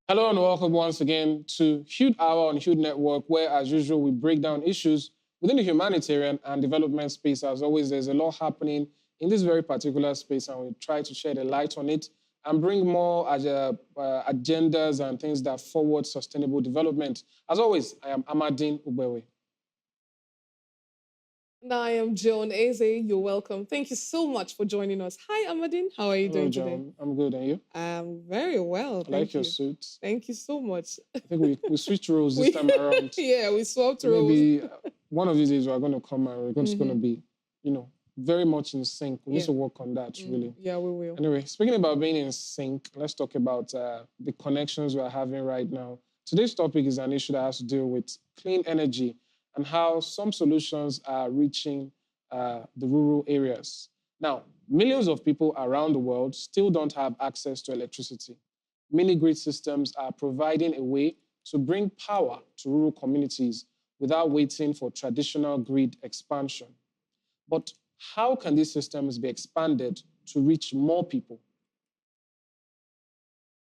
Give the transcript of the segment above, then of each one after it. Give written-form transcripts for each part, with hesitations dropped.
Hello and welcome once again to Hude Hour on Hude Network, where, as usual, we break down issues within the humanitarian and development space. As always, there's a lot happening in this very particular space, and we try to shed a light on it and bring more agendas and things that forward sustainable development. As always, I am Amadine Ubewe. And I am Joan Eze. You're welcome. Thank you so much for joining us. Hi, Amadine. How are you doing today? I'm good, and you? I'm very well. I like your suit. Thank you so much. I think we switched roles this time around. Yeah, we swapped roles. Maybe one of these days we're going to come and we're just going to be, very much in sync. We need to work on that, really. Yeah, we will. Anyway, speaking about being in sync, let's talk about the connections we're having right now. Today's topic is an issue that has to do with clean energy and how some solutions are reaching the rural areas. Now, millions of people around the world still don't have access to electricity. Mini-grid systems are providing a way to bring power to rural communities without waiting for traditional grid expansion. But how can these systems be expanded to reach more people?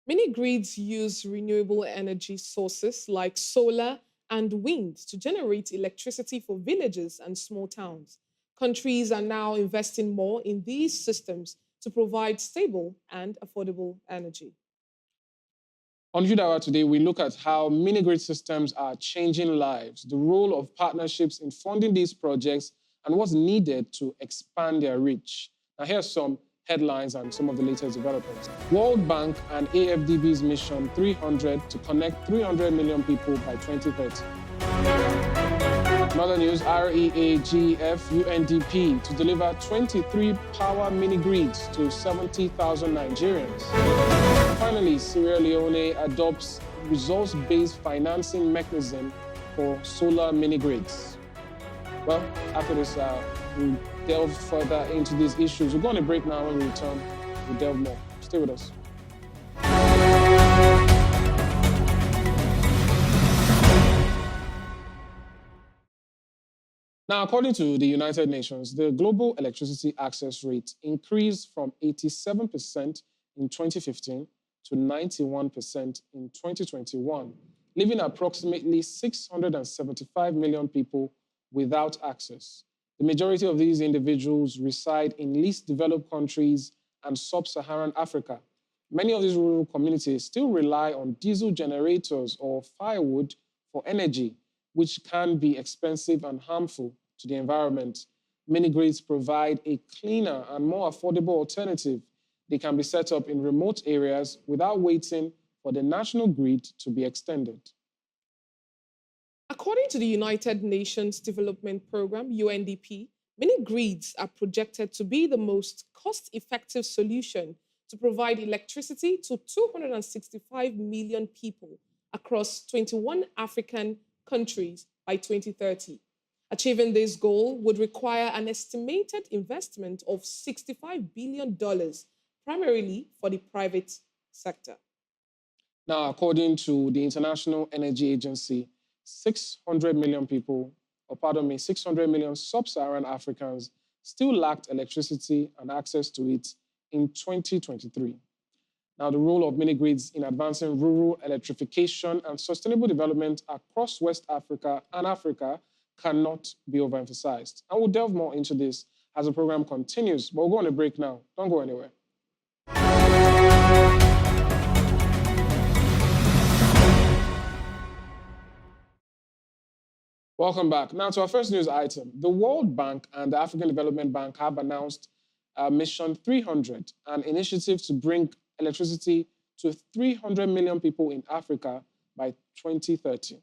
Mini-grids use renewable energy sources like solar and wind to generate electricity for villages and small towns. Countries are now investing more in these systems to provide stable and affordable energy. On Hude Hour today, we look at how mini-grid systems are changing lives, the role of partnerships in funding these projects, and what's needed to expand their reach. Now, here's some headlines and some of the latest developments. World Bank and AFDB's mission 300 to connect 300 million people by 2030. Another news, REAGF UNDP to deliver 23 power mini-grids to 70,000 Nigerians. Finally, Sierra Leone adopts resource-based financing mechanism for solar mini-grids. Well, after this, we'll delve further into these issues. We'll go on a break now. When we return, we'll delve more. Stay with us. Now, according to the United Nations, the global electricity access rate increased from 87% in 2015 to 91% in 2021, leaving approximately 675 million people without access. The majority of these individuals reside in least developed countries and sub-Saharan Africa. Many of these rural communities still rely on diesel generators or firewood for energy, which can be expensive and harmful to the environment. Mini-grids provide a cleaner and more affordable alternative. They can be set up in remote areas without waiting for the national grid to be extended. According to the United Nations Development Programme, UNDP, mini-grids are projected to be the most cost-effective solution to provide electricity to 265 million people across 21 African countries by 2030. Achieving this goal would require an estimated investment of $65 billion, primarily for the private sector. Now, according to the International Energy Agency, 600 million sub-Saharan Africans still lacked electricity and access to it in 2023. Now, the role of mini-grids in advancing rural electrification and sustainable development across West Africa and Africa cannot be overemphasized. And we'll delve more into this as the program continues, but we'll go on a break now. Don't go anywhere. Welcome back. Now to our first news item. The World Bank and the African Development Bank have announced Mission 300, an initiative to bring electricity to 300 million people in Africa by 2030.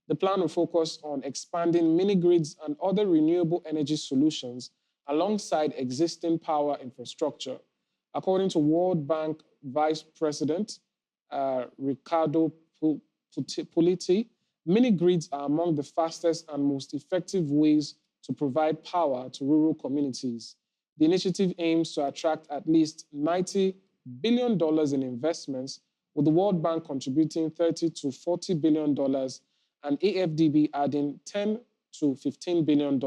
The plan will focus on expanding mini-grids and other renewable energy solutions alongside existing power infrastructure. According to World Bank Vice President Ricardo Politi, mini grids are among the fastest and most effective ways to provide power to rural communities. The initiative aims to attract at least $90 billion in investments, with the World Bank contributing $30 to $40 billion and AFDB adding $10 to $15 billion.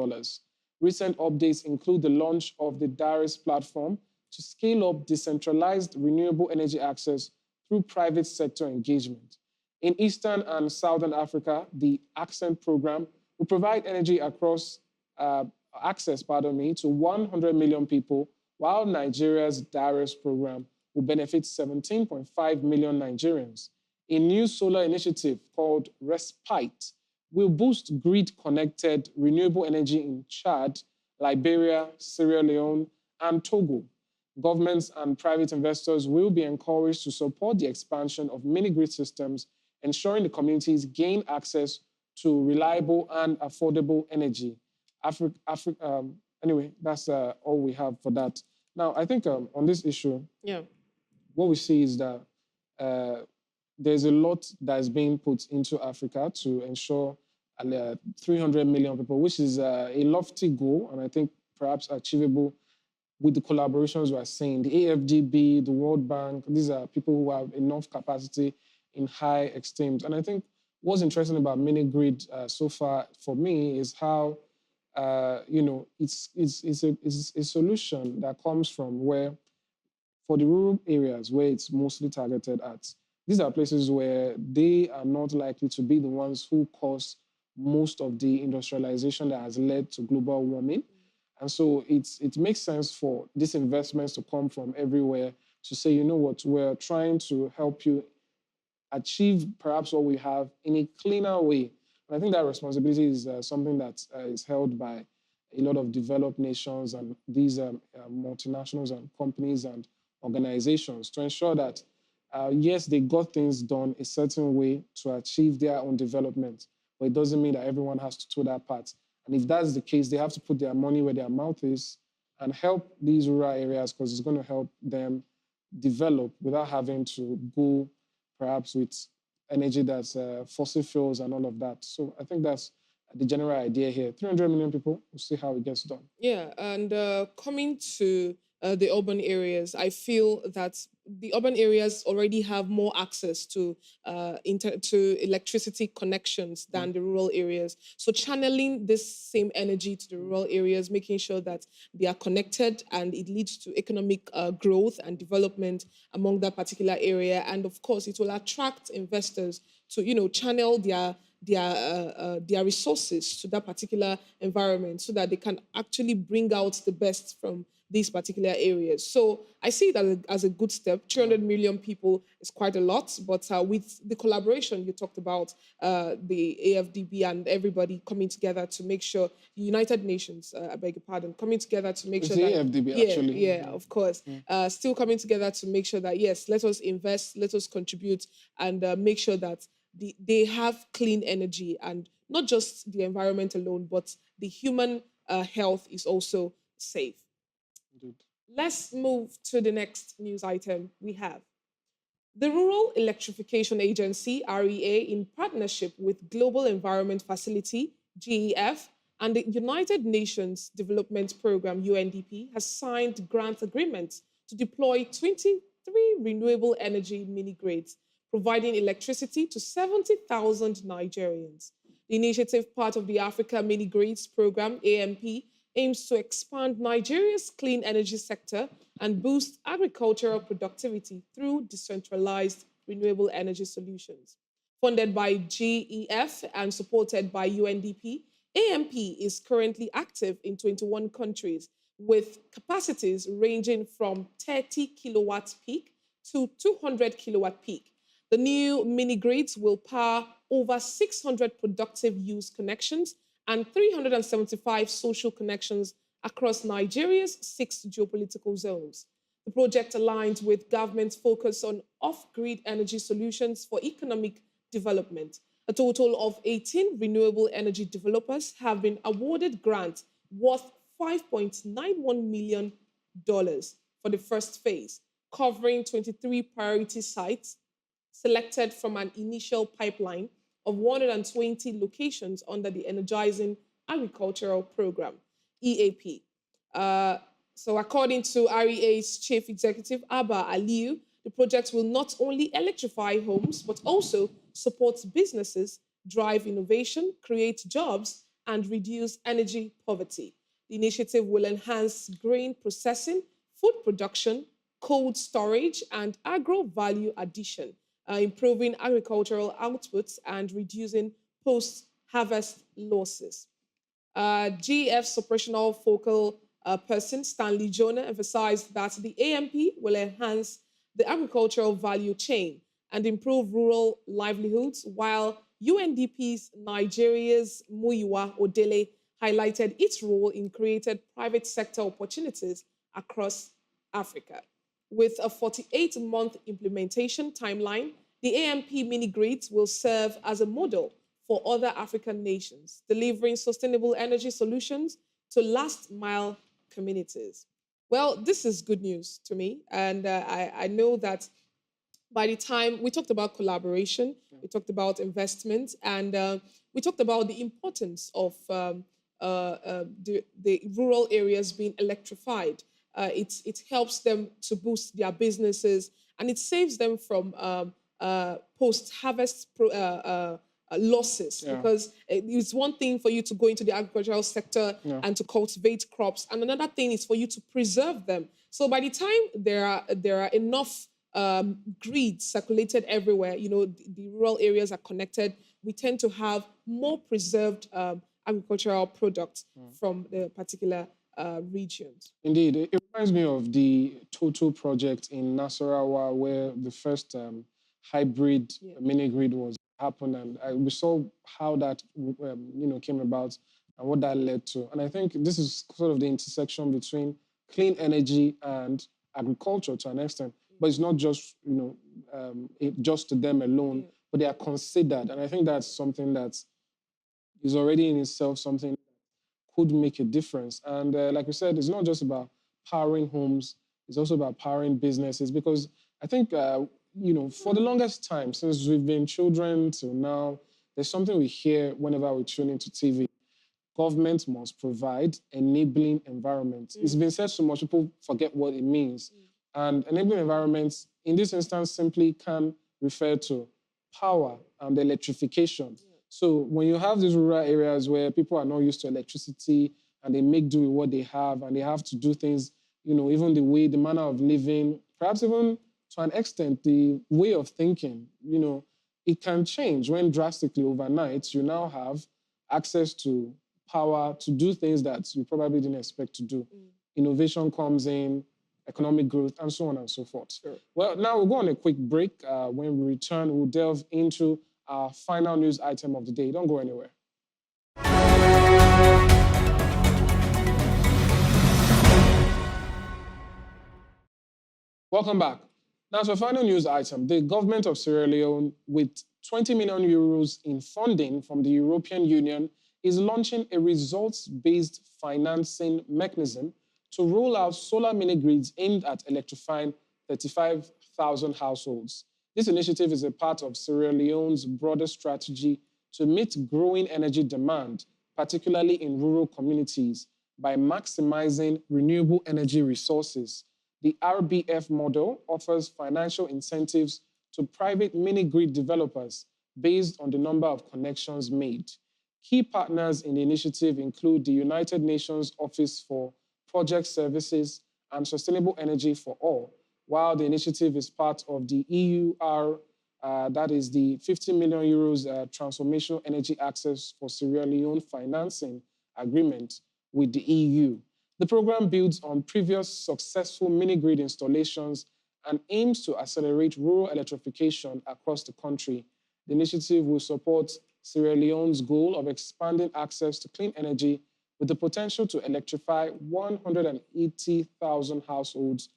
Recent updates include the launch of the DARIS platform to scale up decentralized renewable energy access through private sector engagement. In Eastern and Southern Africa, the Accent program will provide energy access to 100 million people, while Nigeria's DARIS program will benefit 17.5 million Nigerians. A new solar initiative called Respite will boost grid-connected renewable energy in Chad, Liberia, Sierra Leone, and Togo. Governments and private investors will be encouraged to support the expansion of mini-grid systems, ensuring the communities gain access to reliable and affordable energy. Anyway, that's all we have for that. Now, I think on this issue, what we see is that there's a lot that is being put into Africa to ensure 300 million people, which is a lofty goal, and I think perhaps achievable with the collaborations we are seeing. The AFDB, the World Bank, these are people who have enough capacity in high extremes. And I think what's interesting about mini-grid so far for me is how, it's a solution that comes from where, for the rural areas where it's mostly targeted at, these are places where they are not likely to be the ones who cause most of the industrialization that has led to global warming. And so it makes sense for these investments to come from everywhere to say, you know what, we're trying to help you achieve perhaps what we have in a cleaner way. And I think that responsibility is something that is held by a lot of developed nations and these multinationals and companies and organizations to ensure that, yes, they got things done a certain way to achieve their own development, but it doesn't mean that everyone has to do that part. And if that's the case, they have to put their money where their mouth is and help these rural areas because it's going to help them develop without having to go perhaps with energy that's fossil fuels and all of that. So I think that's the general idea here. 300 million people, we'll see how it gets done. Yeah, and coming to the urban areas, I feel that the urban areas already have more access to electricity connections than the rural areas. So channeling this same energy to the rural areas, making sure that they are connected and it leads to economic growth and development among that particular area. And of course, it will attract investors to channel their resources to that particular environment so that they can actually bring out the best from these particular areas. So I see that as a good step. 300 million people is quite a lot, but with the collaboration you talked about, the AFDB and everybody coming together to make sure, the United Nations, I beg your pardon, coming together to make sure the that... AFDB, actually. Yeah, of course. Still coming together to make sure that, yes, let us invest, let us contribute, and make sure that they have clean energy, and not just the environment alone, but the human health is also safe. Indeed. Let's move to the next news item we have. The Rural Electrification Agency, REA, in partnership with Global Environment Facility, GEF, and the United Nations Development Programme, UNDP, has signed grant agreements to deploy 23 renewable energy mini-grids, providing electricity to 70,000 Nigerians. The initiative, part of the Africa Mini Grids Program, AMP, aims to expand Nigeria's clean energy sector and boost agricultural productivity through decentralized renewable energy solutions. Funded by GEF and supported by UNDP, AMP is currently active in 21 countries with capacities ranging from 30 kilowatt peak to 200 kilowatt peak. The new mini-grids will power over 600 productive use connections and 375 social connections across Nigeria's 6 geopolitical zones. The project aligns with government's focus on off-grid energy solutions for economic development. A total of 18 renewable energy developers have been awarded grants worth $5.91 million for the first phase, covering 23 priority sites selected from an initial pipeline of 120 locations under the Energizing Agricultural Program, EAP. So according to REA's Chief Executive, Abba Aliyu, the project will not only electrify homes, but also support businesses, drive innovation, create jobs, and reduce energy poverty. The initiative will enhance grain processing, food production, cold storage, and agro-value addition, improving agricultural outputs and reducing post-harvest losses. GEF's operational focal person, Stanley Jonah, emphasized that the AMP will enhance the agricultural value chain and improve rural livelihoods, while UNDP's Nigeria's Muyiwa Odele highlighted its role in creating private sector opportunities across Africa. With a 48-month implementation timeline, the AMP mini-grids will serve as a model for other African nations, delivering sustainable energy solutions to last-mile communities. Well, this is good news to me, and I know that by the time we talked about collaboration, we talked about investment, and we talked about the importance of the rural areas being electrified. It helps them to boost their businesses, and it saves them from post-harvest losses. Yeah. Because it's one thing for you to go into the agricultural sector and to cultivate crops, and another thing is for you to preserve them. So by the time there are enough grids circulated everywhere, the rural areas are connected, we tend to have more preserved agricultural products from the particular regions. Indeed, it reminds me of the Total project in Nasarawa, where the first hybrid mini grid was happened, and we saw how that came about and what that led to. And I think this is sort of the intersection between clean energy and agriculture to an extent. But it's not just just to them alone, but they are considered, and I think that's something that is already in itself something that could make a difference. And like we said, it's not just about powering homes; it's also about powering businesses. Because I think for the longest time since we've been children till now, there's something we hear whenever we tune into TV. Government must provide enabling environments. It's been said so much, people forget what it means. And enabling environments, in this instance, simply can refer to power and electrification. So when you have these rural areas where people are not used to electricity and they make do with what they have, and they have to do things, even the manner of living, perhaps even to an extent, the way of thinking, it can change when drastically overnight you now have access to power to do things that you probably didn't expect to do. Innovation comes in, economic growth, and so on and so forth. Sure. Well, now we'll go on a quick break. When we return, we'll delve into our final news item of the day. Don't go anywhere. Welcome back. Now to a final news item. The government of Sierra Leone, with 20 million euros in funding from the European Union, is launching a results-based financing mechanism to roll out solar mini-grids aimed at electrifying 35,000 households. This initiative is a part of Sierra Leone's broader strategy to meet growing energy demand, particularly in rural communities, by maximizing renewable energy resources. The RBF model offers financial incentives to private mini-grid developers based on the number of connections made. Key partners in the initiative include the United Nations Office for Project Services and Sustainable Energy for All, while the initiative is part of the EUR, that is the 50 million euros Transformational Energy Access for Sierra Leone financing agreement with the EU. The program builds on previous successful mini-grid installations and aims to accelerate rural electrification across the country. The initiative will support Sierra Leone's goal of expanding access to clean energy with the potential to electrify 180,000 households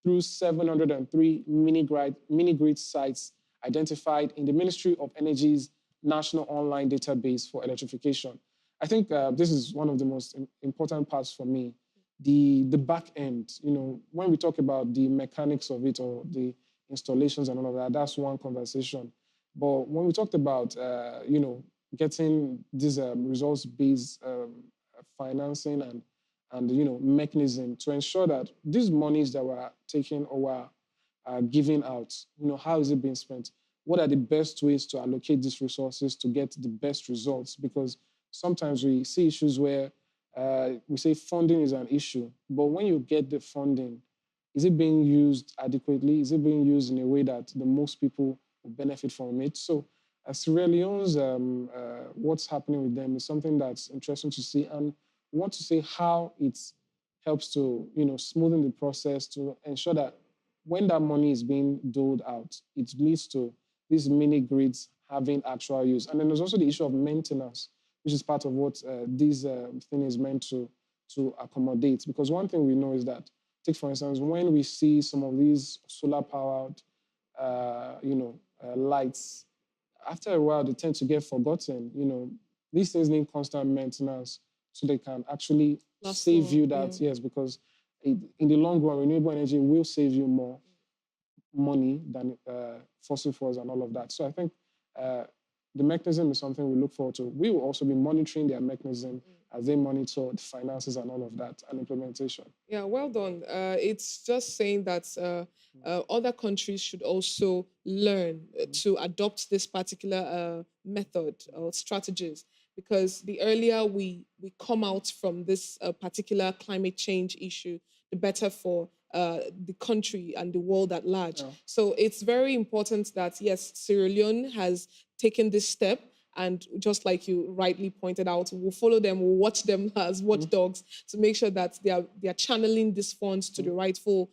through 703 mini-grid sites identified in the Ministry of Energy's National Online Database for Electrification. I think this is one of the most important parts for me. The back end, when we talk about the mechanics of it or the installations and all of that, that's one conversation. But when we talked about, getting this results-based financing and mechanism to ensure that these monies that we're taking or we're giving out, how is it being spent? What are the best ways to allocate these resources to get the best results? Because sometimes we see issues where we say funding is an issue, but when you get the funding, is it being used adequately? Is it being used in a way that the most people will benefit from it? So Sierra Leone's, what's happening with them is something that's interesting to see, and we want to see how it helps to, smoothen the process to ensure that when that money is being doled out, it leads to these mini grids having actual use. And then there's also the issue of maintenance, which is part of what this thing is meant to accommodate. Because one thing we know is that, take for instance, when we see some of these solar-powered, lights, after a while they tend to get forgotten. These things need constant maintenance so they can actually save you that, yes, because in the long run, renewable energy will save you more money than fossil fuels and all of that. So I think the mechanism is something we look forward to. We will also be monitoring their mechanism as they monitor the finances and all of that and implementation. Yeah, well done. It's just saying that other countries should also learn to adopt this particular method or strategies, because the earlier we come out from this particular climate change issue, the better for the country and the world at large. Yeah. So it's very important that, yes, Sierra Leone has taken this step. And just like you rightly pointed out, we'll follow them, we'll watch them as watchdogs to make sure that they are channeling these funds to the rightful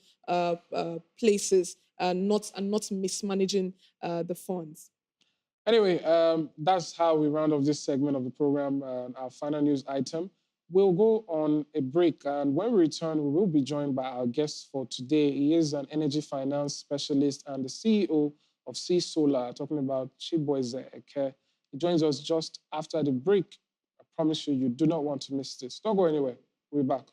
places and not mismanaging the funds. Anyway, that's how we round off this segment of the program, our final news item. We'll go on a break, and when we return, we will be joined by our guest for today. He is an energy finance specialist and the CEO of CEESOLAR, talking about Chibueze Ekeh. He joins us just after the break. I promise you, you do not want to miss this. Don't go anywhere. We'll be back.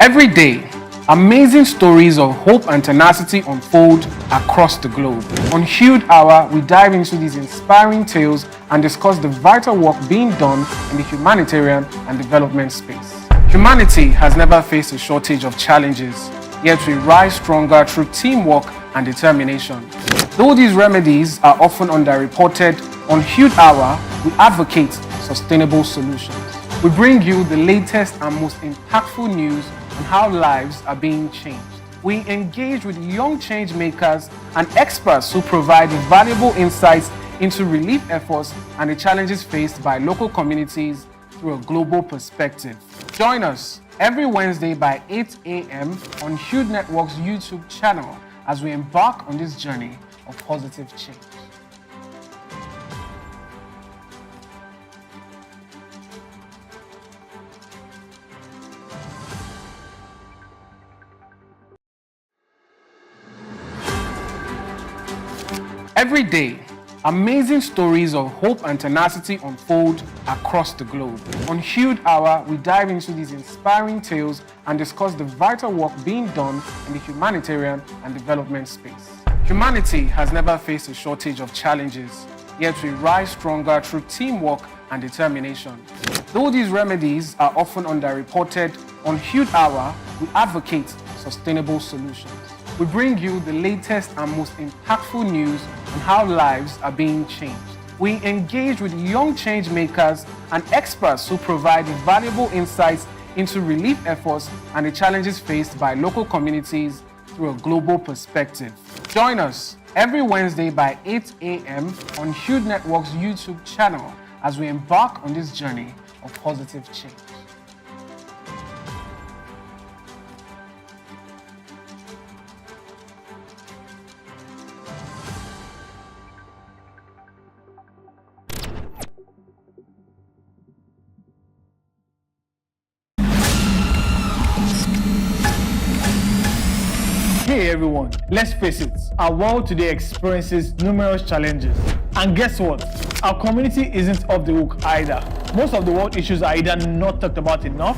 Every day, amazing stories of hope and tenacity unfold across the globe. On Hude Hour, we dive into these inspiring tales and discuss the vital work being done in the humanitarian and development space. Humanity has never faced a shortage of challenges, yet we rise stronger through teamwork and determination. Though these remedies are often underreported, on Hude Hour, we advocate sustainable solutions. We bring you the latest and most impactful news on how lives are being changed. We engage with young change makers and experts who provide valuable insights into relief efforts and the challenges faced by local communities through a global perspective. Join us every Wednesday by 8 a.m. on Hude Network's YouTube channel as we embark on this journey of positive change. Every day, amazing stories of hope and tenacity unfold across the globe. On Hude Hour, we dive into these inspiring tales and discuss the vital work being done in the humanitarian and development space. Humanity has never faced a shortage of challenges, yet we rise stronger through teamwork and determination. Though these remedies are often underreported, on Hude Hour, we advocate sustainable solutions. We bring you the latest and most impactful news on how lives are being changed. We engage with young change makers and experts who provide valuable insights into relief efforts and the challenges faced by local communities through a global perspective. Join us every Wednesday by 8 a.m. on Hude Network's YouTube channel as we embark on this journey of positive change. Hey everyone, let's face it, our world today experiences numerous challenges. And guess what? Our community isn't off the hook either. Most of the world issues are either not talked about enough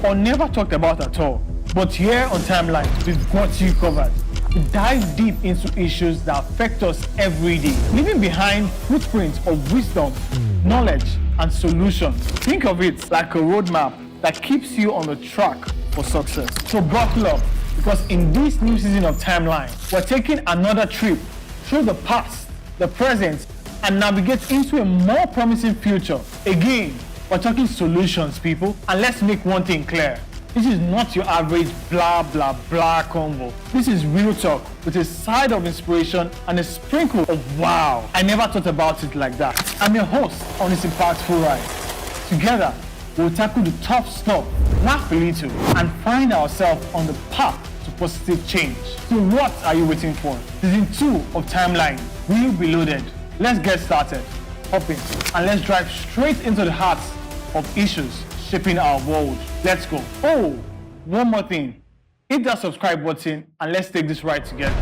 or never talked about at all. But here on Timeline, we've got you covered. We dive deep into issues that affect us every day, leaving behind footprints of wisdom, knowledge, and solutions. Think of it like a roadmap that keeps you on the track for success. So buckle up, because in this new season of Timeline, we're taking another trip through the past, the present, and navigate into a more promising future. Again, we're talking solutions, people, and let's make one thing clear. This is not your average blah blah blah convo. This is real talk with a side of inspiration and a sprinkle of wow. I never thought about it like that. I'm your host on this impactful ride. Together, we'll tackle the tough stuff, laugh a little, and find ourselves on the path to positive change. So what are you waiting for? Season 2 of Timeline will be loaded. Let's get started. Hop in and let's drive straight into the heart of issues shaping our world. Let's go. Oh, one more thing. Hit that subscribe button and let's take this ride together.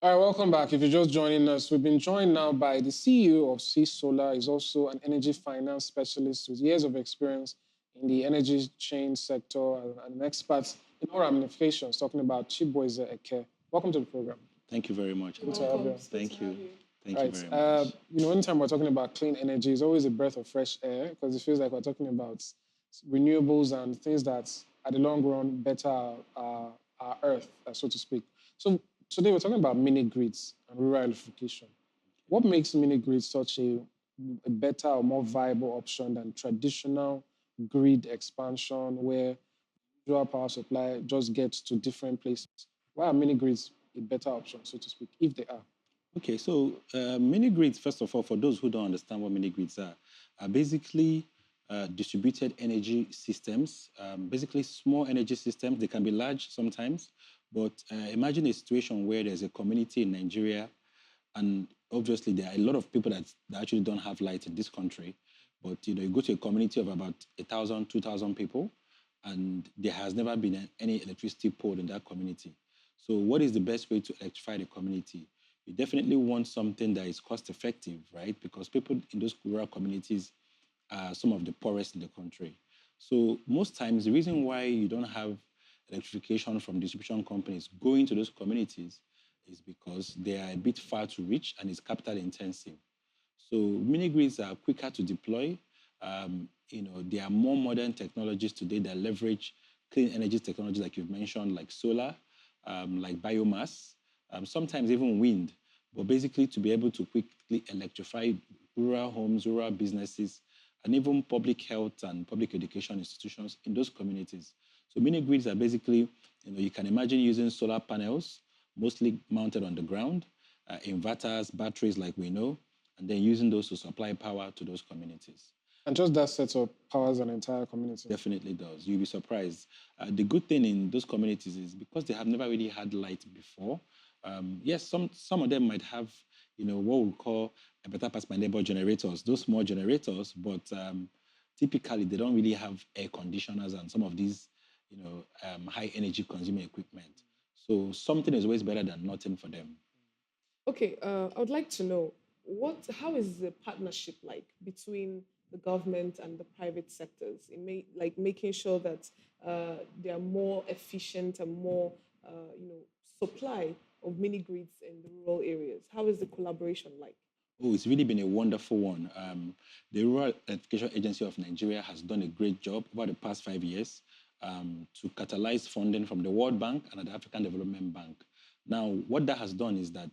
All right, welcome back. If you're just joining us, we've been joined now by the CEO of CEESOLAR. He's also an energy finance specialist with years of experience in the energy chain sector and an expert in all ramifications, talking about Chibueze Ekeh. Welcome to the program. Thank you very much. Good to have you. Thank you. Thank Right. you very much. Anytime we're talking about clean energy, it's always a breath of fresh air because it feels like we're talking about renewables and things that, at the long run, better our earth, so to speak. So today we're talking about mini grids and rural electrification. What makes mini grids such a better or more viable option than traditional grid expansion where dual power supply just gets to different places? Why are mini grids a better option, so to speak, if they are? Okay, so mini grids, first of all, for those who don't understand what mini grids are basically distributed energy systems, basically small energy systems. They can be large sometimes, but imagine a situation where there's a community in Nigeria, and obviously there are a lot of people that actually don't have light in this country, but you go to a community of about 1,000, 2,000 people, and there has never been any electricity poured in that community. So what is the best way to electrify the community? You definitely want something that is cost effective, right? Because people in those rural communities are some of the poorest in the country. So most times, the reason why you don't have electrification from distribution companies going to those communities is because they are a bit far to reach and it's capital intensive. So mini grids are quicker to deploy. There are more modern technologies today that leverage clean energy technology, like you've mentioned, like solar, like biomass, sometimes even wind, but basically to be able to quickly electrify rural homes, rural businesses, and even public health and public education institutions in those communities. So mini grids are basically, you can imagine using solar panels, mostly mounted on the ground, inverters, batteries like we know, and then using those to supply power to those communities. And just that setup powers an entire community. Definitely does. You'll be surprised. The good thing in those communities is because they have never really had light before. Yes, some of them might have, what we call a better pass my neighbor generators, those small generators, but typically they don't really have air conditioners and some of these, high energy consuming equipment. So something is always better than nothing for them. Okay, I would like to know how is the partnership like between the government and the private sectors in making sure that they are more efficient and more supply of mini grids in the rural areas? How is the collaboration like? Oh, it's really been a wonderful one. The Rural Electrification Agency of Nigeria has done a great job over the past 5 years. to catalyze funding from the World Bank and the African Development Bank. Now, what that has done is that,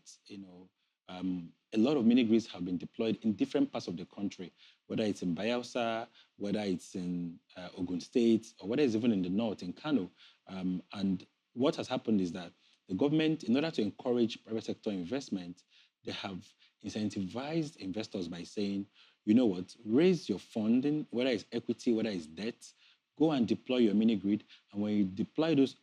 a lot of mini grids have been deployed in different parts of the country, whether it's in Bayelsa, whether it's in Ogun State, or whether it's even in the north, in Kano. And what has happened is that the government, in order to encourage private sector investment, they have incentivized investors by saying, you know what, raise your funding, whether it's equity, whether it's debt, go and deploy your mini grid. And when you deploy those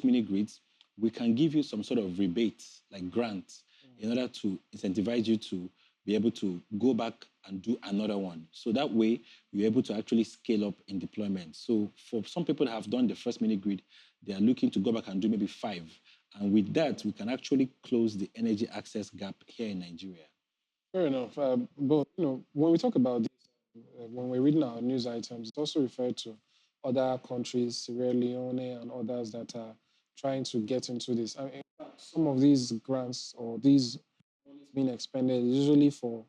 mini grids, we can give you some sort of rebates, like grants, in order to incentivize you to be able to go back and do another one. So that way, you're able to actually scale up in deployment. So for some people that have done the first mini grid, they are looking to go back and do maybe 5. And with that, we can actually close the energy access gap here in Nigeria. Fair enough. But when we talk about this, when we're reading our news items, it's also referred to other countries, Sierra Leone and others that are trying to get into this. I mean, some of these grants or these monies being expended is usually for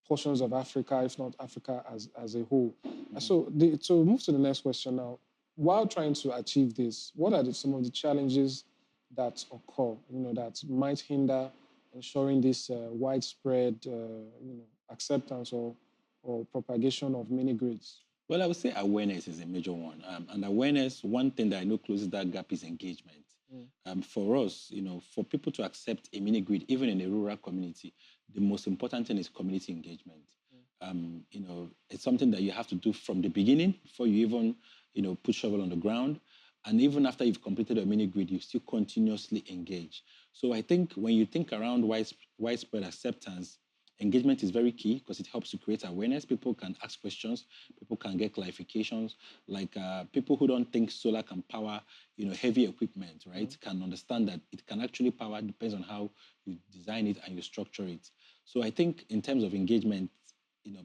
portions of Africa, if not Africa as a whole. So to move to the next question now, while trying to achieve this, what are some of the challenges that occur, that might hinder ensuring this widespread, acceptance or propagation of mini grids? Well, I would say awareness is a major one. And awareness, one thing that I know closes that gap is engagement. For us, for people to accept a mini grid, even in a rural community, the most important thing is community engagement. It's something that you have to do from the beginning before you even, put shovel on the ground. And even after you've completed a mini grid, you still continuously engage. So I think when you think around widespread acceptance, engagement is very key because it helps to create awareness. People can ask questions. People can get clarifications. Like people who don't think solar can power, heavy equipment, right, can understand that it can actually power, depends on how you design it and you structure it. So I think in terms of engagement,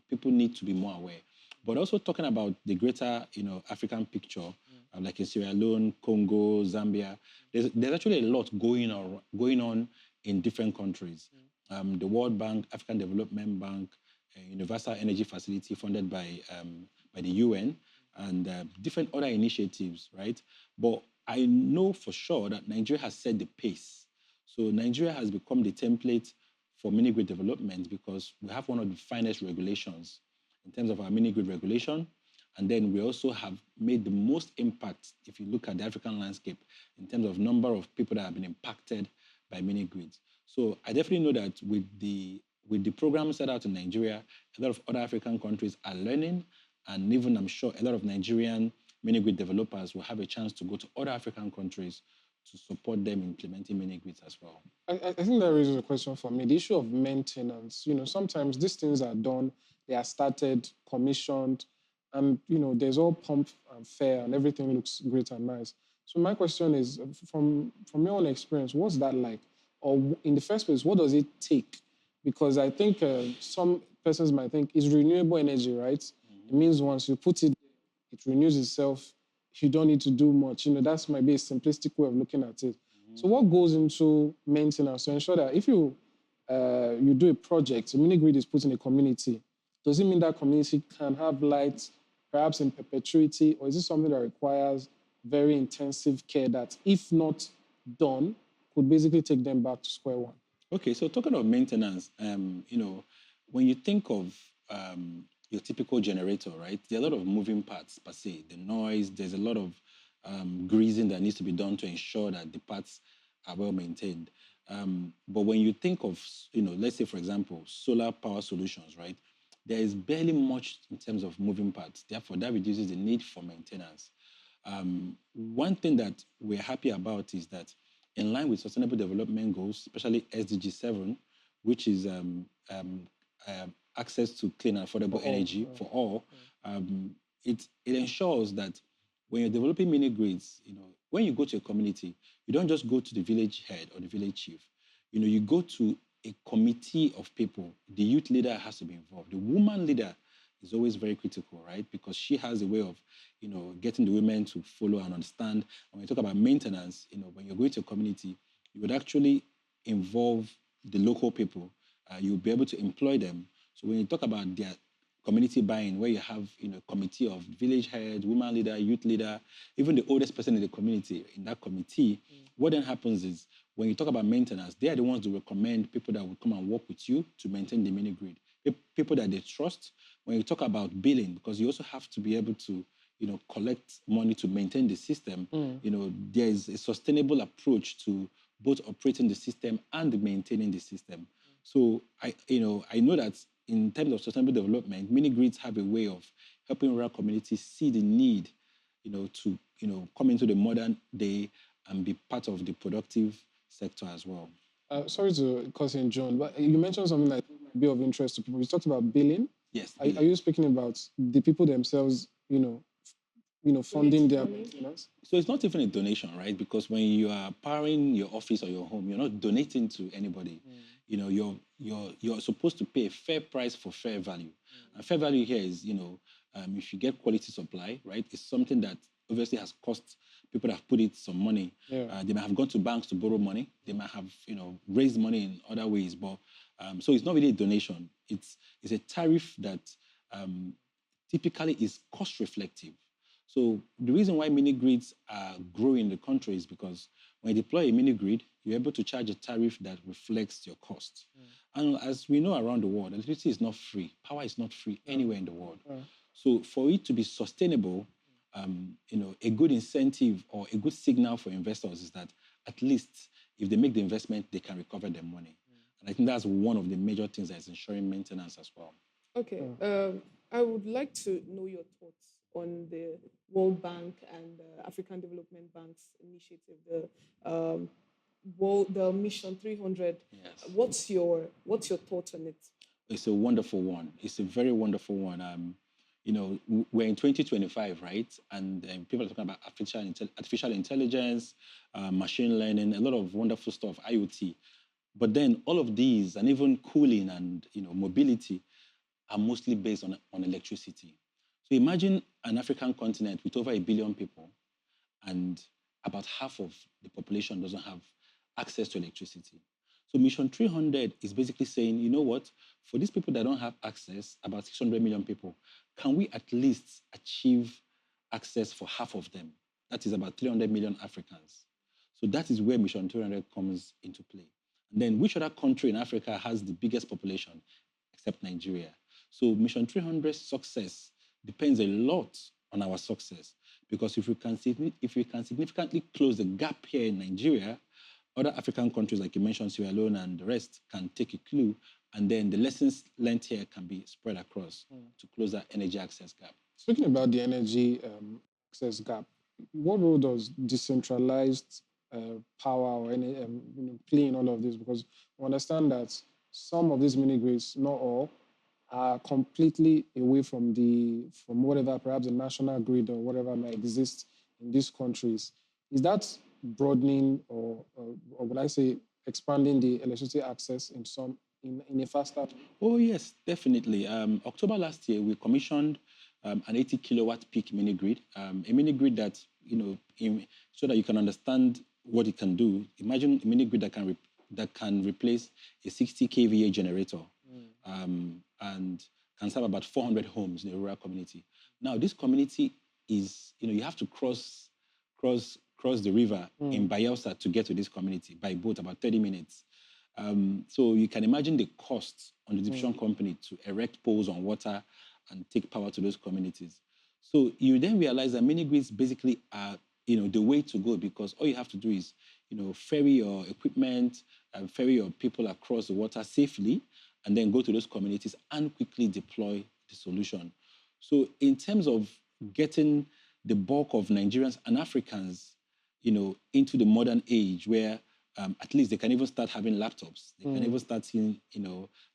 people need to be more aware. But also talking about the greater, African picture, like in Sierra Leone, Congo, Zambia, there's actually a lot going on in different countries. The World Bank, African Development Bank, Universal Energy Facility funded by the UN, and different other initiatives, right? But I know for sure that Nigeria has set the pace. So Nigeria has become the template for mini grid development because we have one of the finest regulations in terms of our mini grid regulation. And then we also have made the most impact, if you look at the African landscape, in terms of number of people that have been impacted by mini grids. So I definitely know that with the programs set out in Nigeria, a lot of other African countries are learning, and even I'm sure a lot of Nigerian mini grid developers will have a chance to go to other African countries to support them implementing mini grids as well. I think that raises a question for me. The issue of maintenance. Sometimes these things are done, they are started, commissioned, and there's all pump and fair, and everything looks great and nice. So my question is, from your own experience, what's that like? Or in the first place, what does it take? Because I think some persons might think it's renewable energy, right? It means once you put it, it renews itself. You don't need to do much. That might be a simplistic way of looking at it. So what goes into maintenance to ensure that if you do a project, a mini grid is put in a community, does it mean that community can have light perhaps in perpetuity, or is it something that requires very intensive care that, if not done, could basically take them back to square one? Okay, so talking of maintenance, when you think of your typical generator, right, there are a lot of moving parts per se. The noise, there's a lot of greasing that needs to be done to ensure that the parts are well maintained. But when you think of, let's say, for example, solar power solutions, right, there is barely much in terms of moving parts. Therefore, that reduces the need for maintenance. One thing that we're happy about is that in line with Sustainable Development Goals, especially SDG 7, which is access to clean and affordable energy for all, it ensures that when you're developing mini grids, when you go to a community, you don't just go to the village head or the village chief. You go to a committee of people. The youth leader has to be involved. The woman leader is always very critical, right? Because she has a way of, getting the women to follow and understand. And when you talk about maintenance, when you're going to a community, you would actually involve the local people. You'll be able to employ them. So when you talk about their community buy-in, where you have committee of village head, woman leader, youth leader, even the oldest person in the community in that committee, what then happens is when you talk about maintenance, they are the ones to recommend people that will come and work with you to maintain the mini grid. People that they trust. When you talk about billing, because you also have to be able to collect money to maintain the system, there is a sustainable approach to both operating the system and maintaining the system. So I know that in terms of sustainable development, mini grids have a way of helping rural communities see the need, to come into the modern day and be part of the productive sector as well. Sorry to cut in, John, but you mentioned something that might be of interest to people. You talked about billing. Yes. Are you speaking about the people themselves, funding their maintenance? So it's not even a donation, right? Because when you are powering your office or your home, you're not donating to anybody. You're supposed to pay a fair price for fair value. And fair value here is, if you get quality supply, right? It's something that obviously has cost people that have put it some money. Yeah. They might have gone to banks to borrow money. They might have, raised money in other ways. But so it's not really a donation. It's a tariff that typically is cost reflective. So the reason why mini grids are growing in the country is because when you deploy a mini grid, you're able to charge a tariff that reflects your cost. And as we know around the world, electricity is not free. Power is not free anywhere in the world. So for it to be sustainable, a good incentive or a good signal for investors is that at least if they make the investment, they can recover their money. And I think that's one of the major things that is ensuring maintenance as well. Okay. I would like to know your thoughts on the World Bank and African Development Bank's initiative, the Mission 300. Yes. What's your thoughts on it? It's a wonderful one. It's a very wonderful one. We're in 2025, right? And people are talking about artificial intelligence, machine learning, a lot of wonderful stuff, IoT. But then all of these, and even cooling and mobility, are mostly based on electricity. So imagine an African continent with over 1 billion people, and about half of the population doesn't have access to electricity. So Mission 300 is basically saying, you know what, for these people that don't have access, about 600 million people, can we at least achieve access for half of them? That is about 300 million Africans. So that is where Mission 300 comes into play. And then which other country in Africa has the biggest population except Nigeria? So Mission 300's success depends a lot on our success, because if we can significantly close the gap here in Nigeria, other African countries, like you mentioned, Sierra Leone and the rest, can take a clue, and then the lessons learned here can be spread across to close that energy access gap. Speaking about the energy access gap, what role does decentralized power or any play in all of this? Because we understand that some of these mini grids, not all, are completely away from whatever, perhaps the national grid or whatever may exist in these countries. Is that broadening or would I say expanding the electricity access in a faster? Oh yes, definitely. October last year, we commissioned an 80 kilowatt peak mini grid, a mini grid that so that you can understand what it can do. Imagine a mini grid that can replace a 60 kVA generator. And can serve about 400 homes in a rural community. Now, this community is, you have to cross the river in Bayelsa to get to this community by boat, about 30 minutes. So you can imagine the cost on the distribution company to erect poles on water and take power to those communities. So you then realize that mini grids basically are, the way to go, because all you have to do is, ferry your equipment and ferry your people across the water safely, and then go to those communities and quickly deploy the solution. So in terms of getting the bulk of Nigerians and Africans, into the modern age where at least they can even start having laptops, they can even start seeing,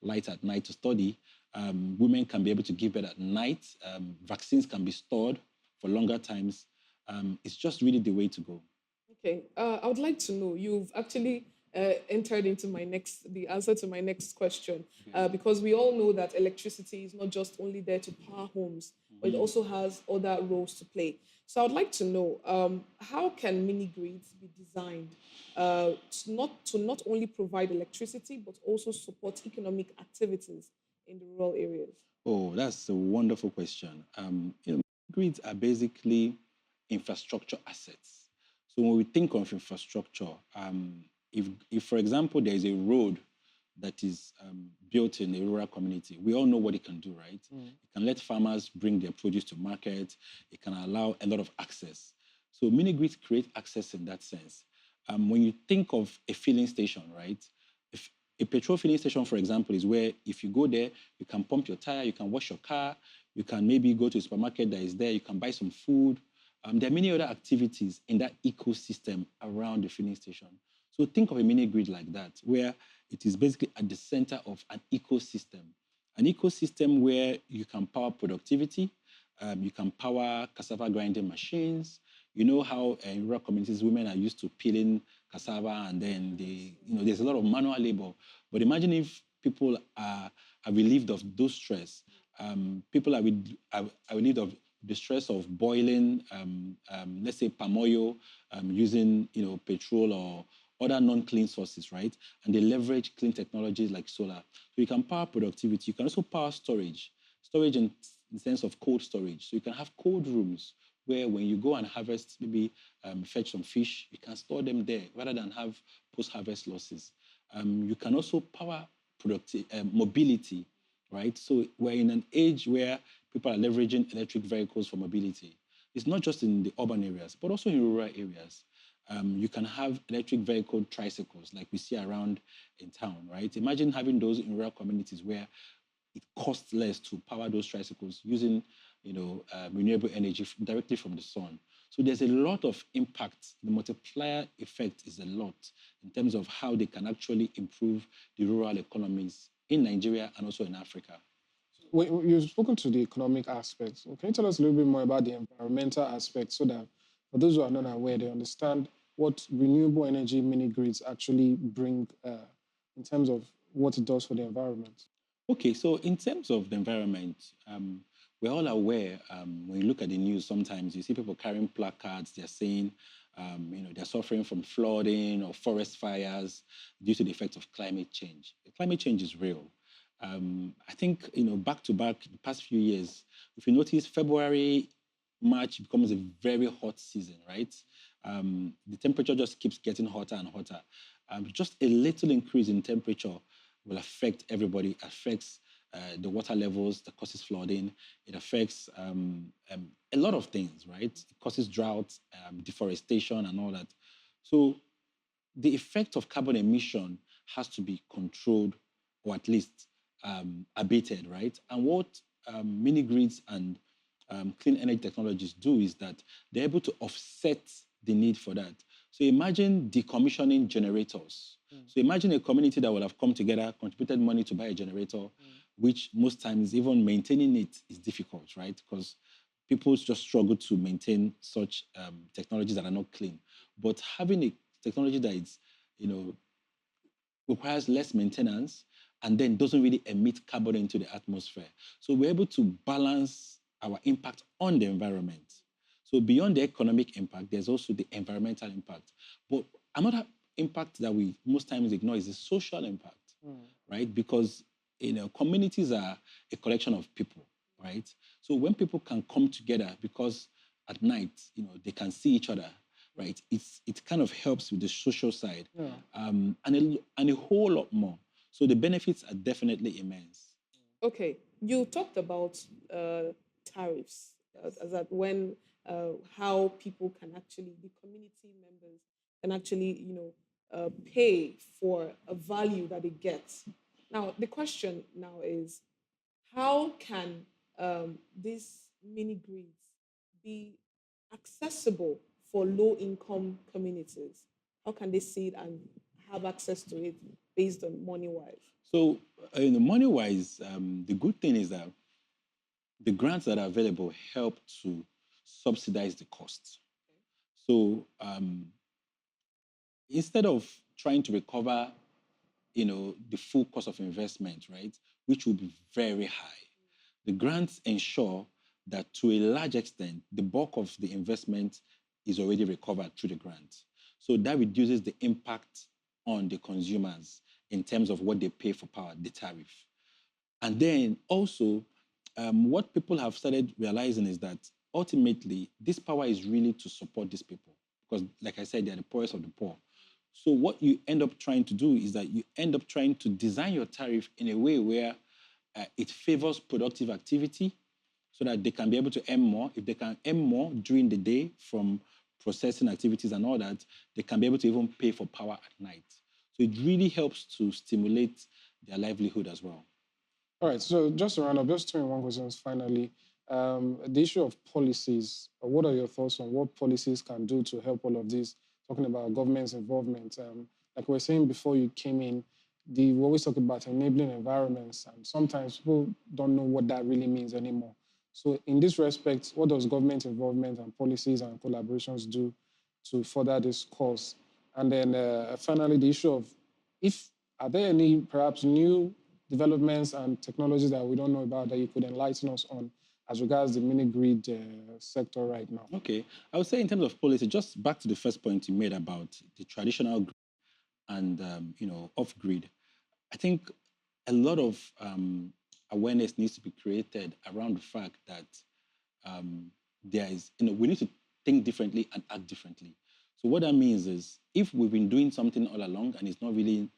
light at night to study. Women can be able to give birth at night. Vaccines can be stored for longer times. It's just really the way to go. Okay, I would like to know, you've actually entered into the answer to my next question, because we all know that electricity is not just only there to power homes, but it also has other roles to play. So I would like to know, how can mini grids be designed to not only provide electricity, but also support economic activities in the rural areas? Oh, that's a wonderful question. Grids are basically infrastructure assets. So when we think of infrastructure, if for example there is a road that is built in a rural community, we all know what it can do, right? It can let farmers bring their produce to market. It can allow a lot of access. So mini grids create access in that sense. When you think of a filling station, right? If a petrol filling station, for example, is where if you go there, you can pump your tire, you can wash your car, you can maybe go to a supermarket that is there, you can buy some food. There are many other activities in that ecosystem around the filling station. So think of a mini grid like that, where it is basically at the center of an ecosystem where you can power productivity, you can power cassava grinding machines. You know how in rural communities, women are used to peeling cassava and then there's a lot of manual labor. But imagine if people are relieved of those stress. People are relieved of the stress of boiling, let's say palm oil, using petrol or other non-clean sources, right? And they leverage clean technologies like solar. So you can power productivity. You can also power storage in the sense of cold storage. So you can have cold rooms where when you go and harvest, maybe fetch some fish, you can store them there rather than have post-harvest losses. You can also power mobility, right? So we're in an age where people are leveraging electric vehicles for mobility. It's not just in the urban areas, but also in rural areas. You can have electric vehicle tricycles like we see around in town, right? Imagine having those in rural communities where it costs less to power those tricycles using, renewable energy directly from the sun. So there's a lot of impact. The multiplier effect is a lot in terms of how they can actually improve the rural economies in Nigeria and also in Africa. You've spoken to the economic aspects. Can you tell us a little bit more about the environmental aspect so that for those who are not aware, they understand what renewable energy mini grids actually bring in terms of what it does for the environment? Okay, so in terms of the environment, we're all aware when you look at the news, sometimes you see people carrying placards, they're saying, they're suffering from flooding or forest fires due to the effects of climate change. Climate change is real. I think, back to back, the past few years, if you notice, February, March becomes a very hot season, right? The temperature just keeps getting hotter and hotter. Just a little increase in temperature will affect everybody, affects the water levels, that causes flooding. It affects a lot of things, right? It causes drought, deforestation, and all that. So the effect of carbon emission has to be controlled or at least abated, right? And what mini grids and clean energy technologies do is that they're able to offset the need for that. So imagine decommissioning generators. So imagine a community that would have come together, contributed money to buy a generator, which most times even maintaining it is difficult, right? Because people just struggle to maintain such technologies that are not clean. But having a technology that is, requires less maintenance and then doesn't really emit carbon into the atmosphere. So we're able to balance our impact on the environment. So beyond the economic impact, there's also the environmental impact. But another impact that we most times ignore is the social impact, right? Because communities are a collection of people, right? So when people can come together, because at night, they can see each other, right? It kind of helps with the social side, and a whole lot more. So the benefits are definitely immense. Okay, you talked about tariffs, as that when how people can actually, the community members can actually, pay for a value that they get. Now, the question now is, how can these mini grids be accessible for low-income communities? How can they see it and have access to it based on money-wise? So, money-wise, the good thing is that the grants that are available help to subsidize the costs. So, instead of trying to recover, the full cost of investment, right, which will be very high, the grants ensure that to a large extent, the bulk of the investment is already recovered through the grant. So that reduces the impact on the consumers in terms of what they pay for power, the tariff. And then also, what people have started realizing is that ultimately, this power is really to support these people. Because, like I said, they're the poorest of the poor. So what you end up trying to do is that you end up trying to design your tariff in a way where it favors productive activity so that they can be able to earn more. If they can earn more during the day from processing activities and all that, they can be able to even pay for power at night. So it really helps to stimulate their livelihood as well. All right, so just to round up, just 21 questions finally. The issue of policies, what are your thoughts on what policies can do to help all of this? Talking about government's involvement. Like we were saying before you came in, we always talk about enabling environments, and sometimes people don't know what that really means anymore. So in this respect, what does government involvement and policies and collaborations do to further this cause? And then finally, the issue of are there any perhaps new developments and technologies that we don't know about that you could enlighten us on as regards the mini grid sector right now? Okay, I would say in terms of policy, just back to the first point you made about the traditional grid and off grid. I think a lot of awareness needs to be created around the fact that we need to think differently and act differently. So what that means is if we've been doing something all along and it's not really,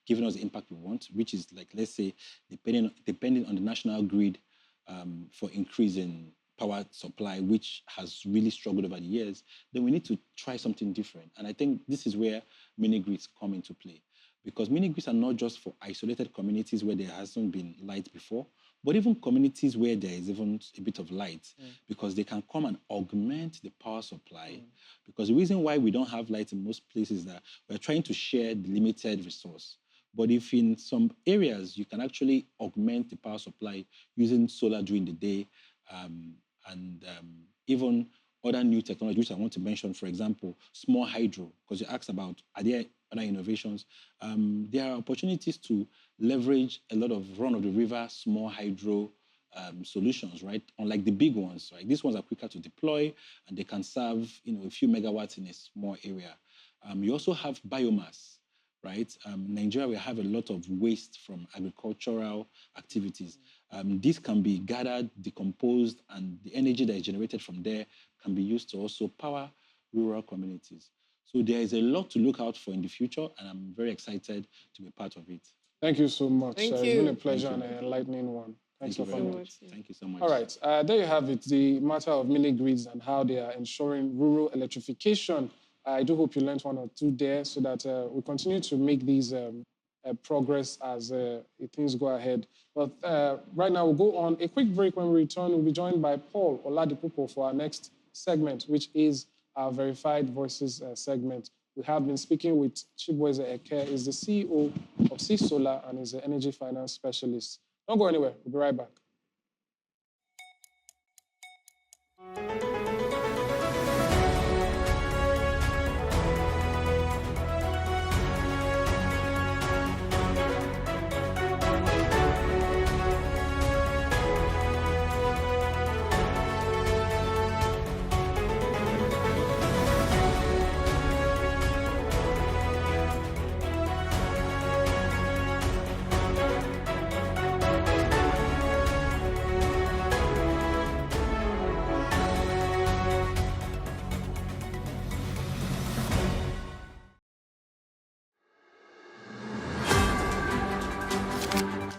giving us the impact we want, which is like, let's say, depending on the national grid for increasing power supply, which has really struggled over the years, then we need to try something different. And I think this is where mini grids come into play. Because mini grids are not just for isolated communities where there hasn't been light before, but even communities where there is even a bit of light, because they can come and augment the power supply. Because the reason why we don't have light in most places is that we're trying to share the limited resource. But if in some areas you can actually augment the power supply using solar during the day, and even other new technologies, which I want to mention, for example, small hydro, because you asked about, are there other innovations? There are opportunities to leverage a lot of run-of-the-river small hydro solutions, right? Unlike the big ones, right? These ones are quicker to deploy, and they can serve, a few megawatts in a small area. You also have biomass, right? Nigeria, we have a lot of waste from agricultural activities. This can be gathered, decomposed, and the energy that is generated from there can be used to also power rural communities. So there is a lot to look out for in the future, and I'm very excited to be part of it. Thank you so much. Thank It's you. been a pleasure and an enlightening one. Thanks Thank for you very coming. much. Thank you so much. All right, there you have it, the matter of mini grids and how they are ensuring rural electrification. I do hope you learned one or two there so that we continue to make these progress as things go ahead. But right now, we'll go on a quick break. When we return, we'll be joined by Paul Oladipupo for our next segment, which is our Verified Voices segment. We have been speaking with Chibueze Ekeh, is the CEO of CEESOLAR and is an energy finance specialist. Don't go anywhere. We'll be right back.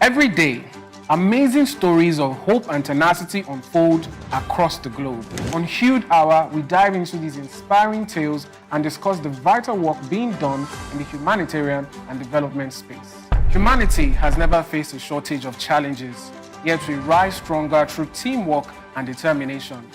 Every day, amazing stories of hope and tenacity unfold across the globe. On Hude Hour, we dive into these inspiring tales and discuss the vital work being done in the humanitarian and development space. Humanity has never faced a shortage of challenges, yet we rise stronger through teamwork and determination.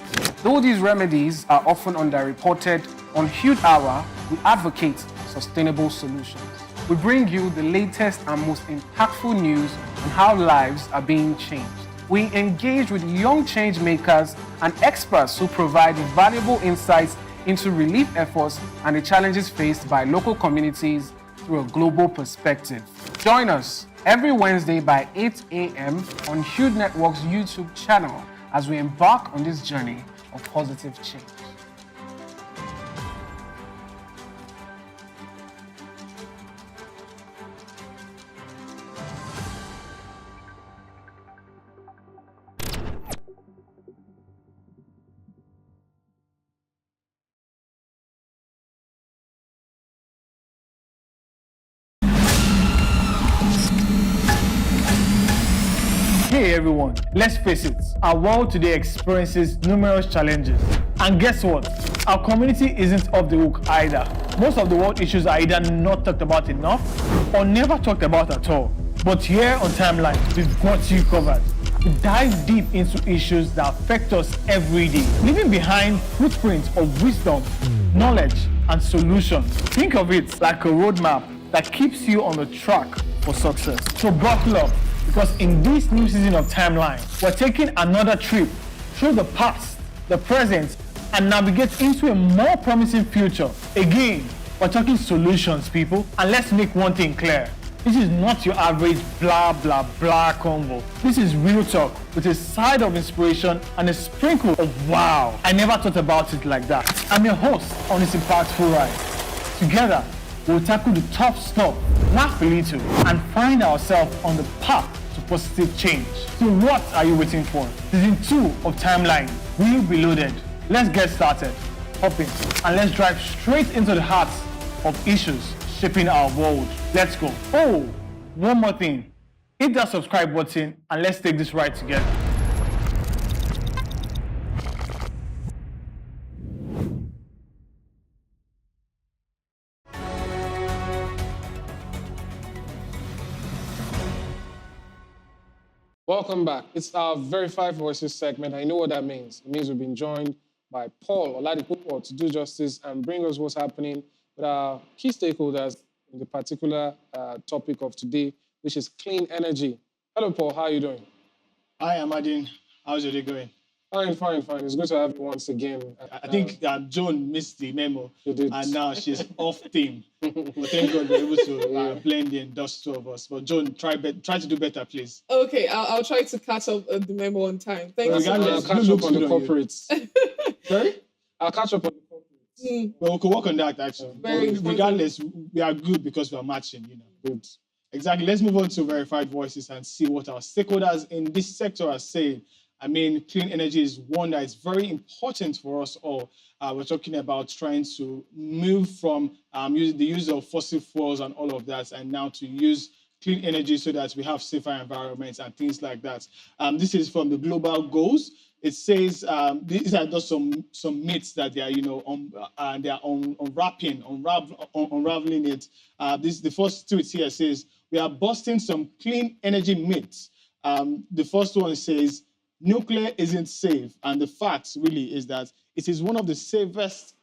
Though these remedies are often underreported, on Hude Hour, we advocate sustainable solutions. We bring you the latest and most impactful news on how lives are being changed. We engage with young change makers and experts who provide valuable insights into relief efforts and the challenges faced by local communities through a global perspective. Join us every Wednesday by 8 a.m. on Hude Network's YouTube channel as we embark on this journey of positive change. Hey everyone, let's face it, our world today experiences numerous challenges. And guess what? Our community isn't off the hook either. Most of the world issues are either not talked about enough or never talked about at all. But here on Timeline, we've got you covered. We dive deep into issues that affect us every day, leaving behind footprints of wisdom, knowledge, and solutions. Think of it like a roadmap that keeps you on the track for success. So buckle up, because in this new season of Timeline, we're taking another trip through the past, the present, and navigate into a more promising future. Again, we're talking solutions, people. And let's make one thing clear. This is not your average blah, blah, blah convo. This is real talk with a side of inspiration and a sprinkle of wow. I never thought about it like that. I'm your host on this impactful ride. Together, we'll tackle the tough stuff, laugh a little, and find ourselves on the path to positive change. So what are you waiting for? Season 2 of Timeline will be loaded. Let's get started. Hop in, and let's drive straight into the heart of issues shaping our world. Let's go. Oh, one more thing. Hit that subscribe button and let's take this ride together. Welcome back. It's our Verified Voices segment. I know what that means. It means we've been joined by Paul Oladipo to do justice and bring us what's happening with our key stakeholders in the particular topic of today, which is clean energy. Hello, Paul. How are you doing? Hi, Amadine. How's your day going? Fine. It's good to have you once again. I think Joan missed the memo, She did. and now she's off theme. But thank God we're able to blend the two of us. But Joan, try to do better, please. Okay, I'll try to catch up the memo on time. Thank you. I'll catch up on the corporates. Sorry? I'll catch up on the corporates. Well, we can work on that, actually. Very But regardless, we are good because we are matching, Good. Exactly. Let's move on to Verified Voices and see what our stakeholders in this sector are saying. I mean, clean energy is one that is very important for us all. We're talking about trying to move from the use of fossil fuels and all of that, and now to use clean energy so that we have safer environments and things like that. This is from the global goals. It says these are just some myths that they are, they are unraveling it. The first tweet here says we are busting some clean energy myths. The first one says nuclear isn't safe, and the fact really is that it is one of the safest.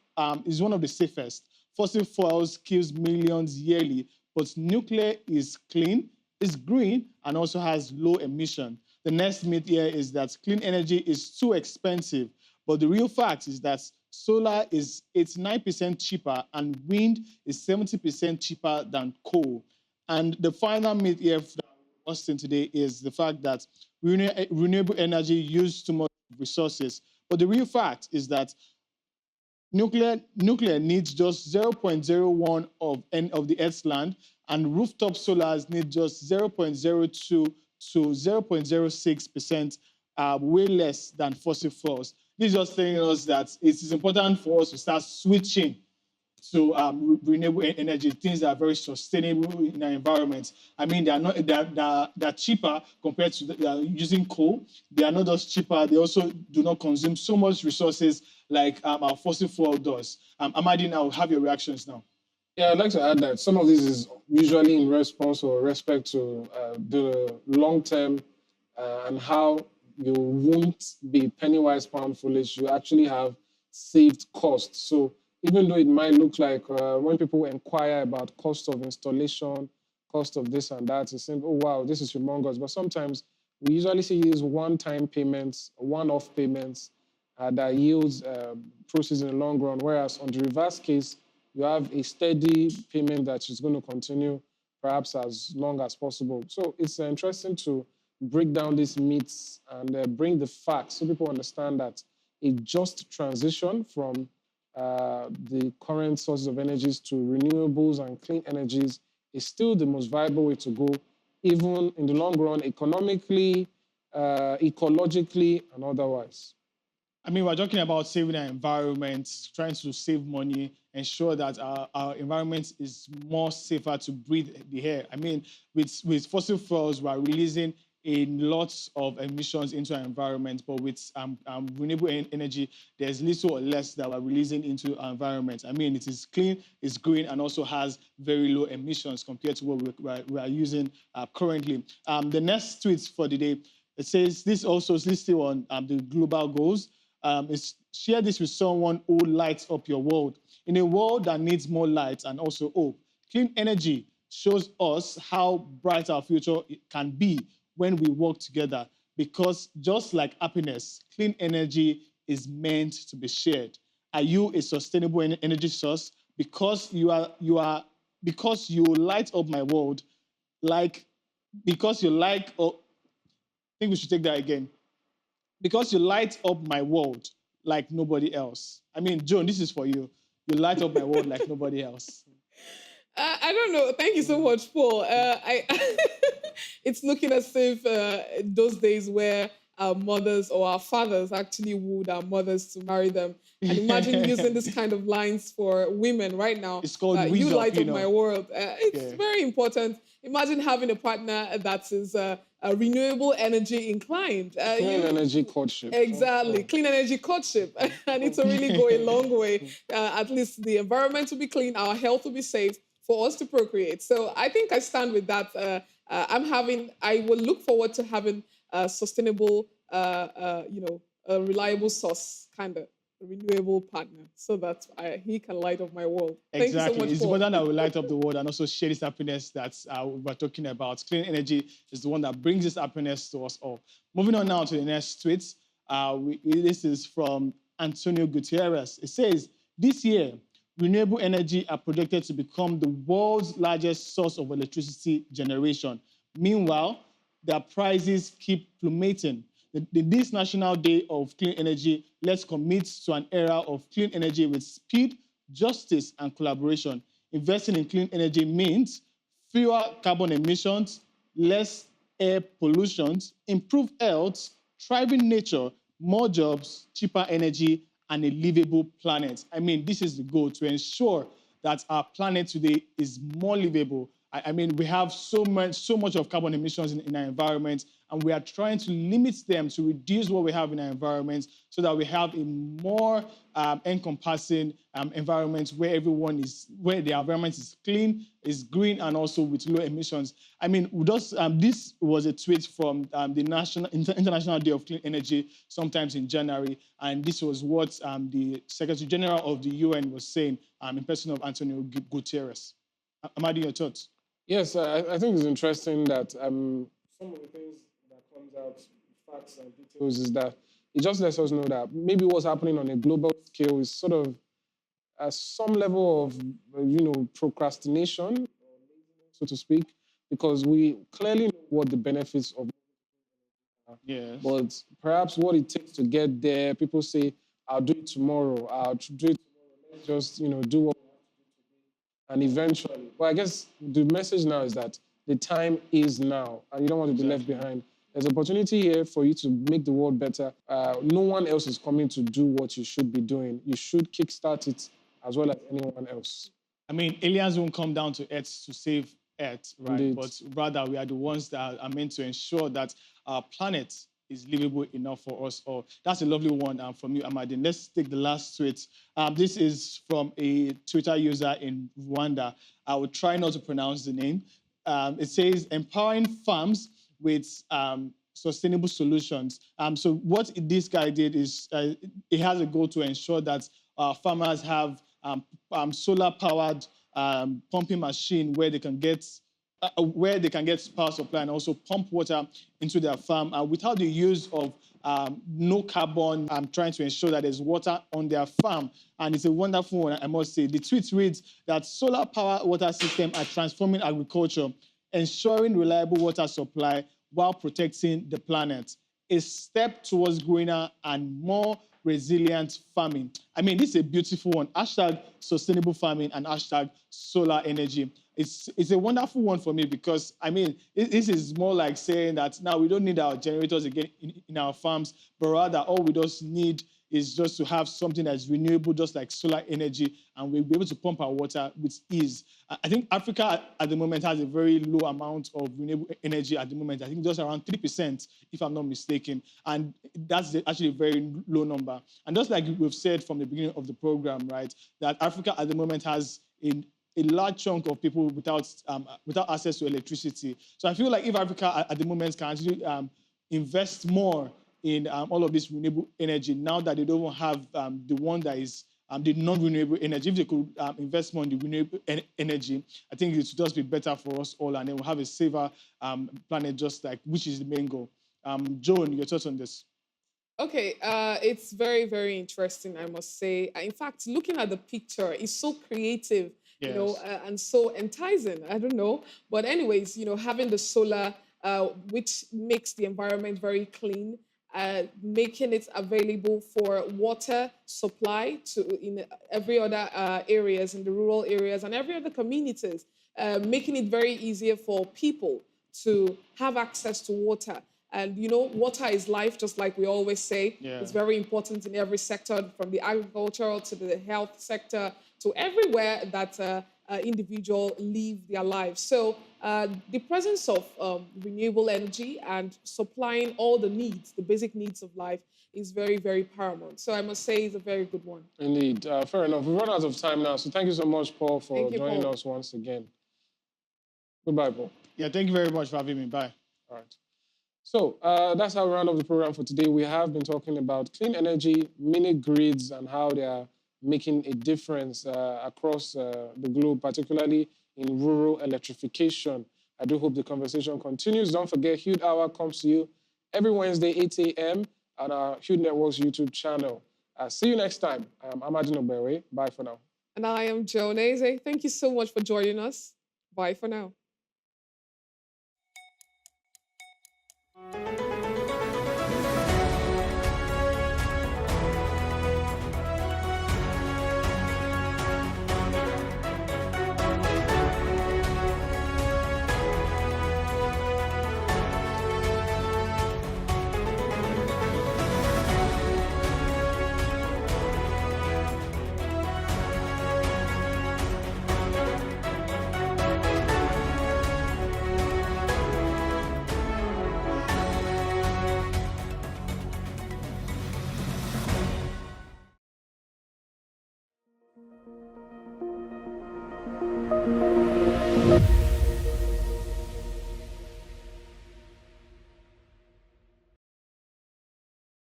Fossil fuels kills millions yearly, but nuclear is clean, is green, and also has low emission. The next myth here is that clean energy is too expensive, but the real fact is that solar is 89% cheaper and wind is 70% cheaper than coal. And the final myth here that we're busting today is the fact that renewable energy uses too much resources. But the real fact is that nuclear needs just 0.01 of the Earth's land, and rooftop solars need just 0.02 to 0.06%, way less than fossil fuels. This is just telling us that it is important for us to start switching to renewable energy, things that are very sustainable in our environment. I mean, they're cheaper compared to using coal. They are not just cheaper, they also do not consume so much resources like our fossil fuel does. Amadi, I'll have your reactions now. Yeah, I'd like to add that some of this is usually in response or respect to the long term and how you won't be penny wise, pound foolish. You actually have saved costs. So even though it might look like when people inquire about cost of installation, cost of this and that, it's saying, oh, wow, this is humongous. But sometimes we usually see these one-time payments, one-off payments that yields proceeds in the long run. Whereas on the reverse case, you have a steady payment that is going to continue perhaps as long as possible. So it's interesting to break down these myths and bring the facts so people understand that a just transition from the current sources of energies to renewables and clean energies is still the most viable way to go, even in the long run, economically, ecologically, and otherwise. I mean, we're talking about saving our environment, trying to save money, ensure that our environment is more safer to breathe the air. I mean, with fossil fuels, we're releasing in lots of emissions into our environment, but with renewable energy, there's little or less that we're releasing into our environment. I mean, it is clean, it's green, and also has very low emissions compared to what we are using currently. The next tweet for the day, it says, this also is listed on the global goals. Is share this with someone who lights up your world. In a world that needs more light and also hope, clean energy shows us how bright our future can be when we work together, because just like happiness, clean energy is meant to be shared. Are you a sustainable energy source? Because you light up my world, I think we should take that again. Because you light up my world like nobody else. I mean, Joan, this is for you. You light up my world like nobody else. I don't know. Thank you so much, Paul. It's looking as if those days where our mothers or our fathers actually wooed our mothers to marry them. And imagine using this kind of lines for women right now. It's called you Weeze light Up, up my world. It's very important. Imagine having a partner that is renewable energy inclined. Clean energy courtship. Exactly. Clean energy courtship. And it will really go a long way. At least the environment will be clean, our health will be safe for us to procreate. So I think I stand with that. I will look forward to having a sustainable, a reliable source, kind of renewable partner, so that he can light up my world. Thank Exactly. you so much, It's Paul. the one that will light up the world and also share this happiness that we're talking about. Clean energy is the one that brings this happiness to us all. Moving on now to the next tweet. This is from Antonio Gutierrez. It says, this year, renewable energy are projected to become the world's largest source of electricity generation. Meanwhile, their prices keep plummeting. This National Day of Clean Energy, let's commit to an era of clean energy with speed, justice, and collaboration. Investing in clean energy means fewer carbon emissions, less air pollution, improved health, thriving nature, more jobs, cheaper energy, and a livable planet. I mean, this is the goal, to ensure that our planet today is more livable. I mean, we have so much of carbon emissions in our environment, and we are trying to limit them to reduce what we have in our environment so that we have a more encompassing environment where where the environment is clean, is green, and also with low emissions. I mean, this was a tweet from the International Day of Clean Energy, sometimes in January, and this was what the Secretary General of the UN was saying in person of Antonio Gutierrez. Amadi, your thoughts? Yes, I think it's interesting that some of the things that comes out, facts and details, is that it just lets us know that maybe what's happening on a global scale is sort of some level of, procrastination, so to speak, because we clearly know what the benefits of are. Yes. But perhaps what it takes to get there, people say, I'll do it tomorrow, let's just, do what. And eventually, well, I guess the message now is that the time is now, and you don't want to be left behind. There's opportunity here for you to make the world better. No one else is coming to do what you should be doing. You should kickstart it as well as anyone else. I mean, aliens won't come down to Earth to save Earth, right? Indeed. But rather, we are the ones that are meant to ensure that our planet is livable enough for us all. That's a lovely one from you, Amadi. Let's take the last tweet. This is from a Twitter user in Rwanda. I will try not to pronounce the name. It says, empowering farms with sustainable solutions. So what this guy did is he has a goal to ensure that farmers have solar-powered pumping machine where they can get power supply and also pump water into their farm without the use of no carbon. I'm trying to ensure that there's water on their farm. And it's a wonderful one, I must say. The tweet reads that solar power water systems are transforming agriculture, ensuring reliable water supply while protecting the planet. A step towards greener and more resilient farming. I mean, this is a beautiful one. Hashtag sustainable farming and hashtag solar energy. It's a wonderful one for me because, I mean, this is more like saying that now we don't need our generators again in our farms, but rather all we just need is just to have something that's renewable, just like solar energy, and we'll be able to pump our water with ease. I think Africa at the moment has a very low amount of renewable energy at the moment. I think just around 3%, if I'm not mistaken. And that's actually a very low number. And just like we've said from the beginning of the program, right, that Africa at the moment has a large chunk of people without access to electricity. So I feel like if Africa at the moment can actually invest more in all of this renewable energy, now that they don't have the one that is the non-renewable energy, if they could invest more in the renewable energy, I think it would just be better for us all, and then we'll have a safer planet, just like, which is the main goal. Joan, your thoughts on this? Okay, it's very, very interesting, I must say. In fact, looking at the picture is so creative, Yes. and so enticing. I don't know. But anyways, having the solar, which makes the environment very clean, making it available for water supply in every other areas, in the rural areas and every other communities, making it very easier for people to have access to water. And, water is life, just like we always say. Yeah. It's very important in every sector, from the agricultural to the health sector, to everywhere that individual live their lives. So the presence of renewable energy and supplying all the needs, the basic needs of life, is very, very paramount. So I must say it's a very good one. Indeed. Fair enough. We've run out of time now. So thank you so much, Paul, for joining Paul. us once again. Goodbye, Paul. Yeah, thank you very much for having me. Bye. All right. So that's how we round off the program for today. We have been talking about clean energy, mini grids, and how they are making a difference across the globe, particularly in rural electrification. I do hope the conversation continues. Don't forget, Hude Hour comes to you every Wednesday, 8 a.m. on our Hude Network's YouTube channel. See you next time. I'm Amadine Obere. Bye for now. And I am Chibueze Ekeh. Thank you so much for joining us. Bye for now.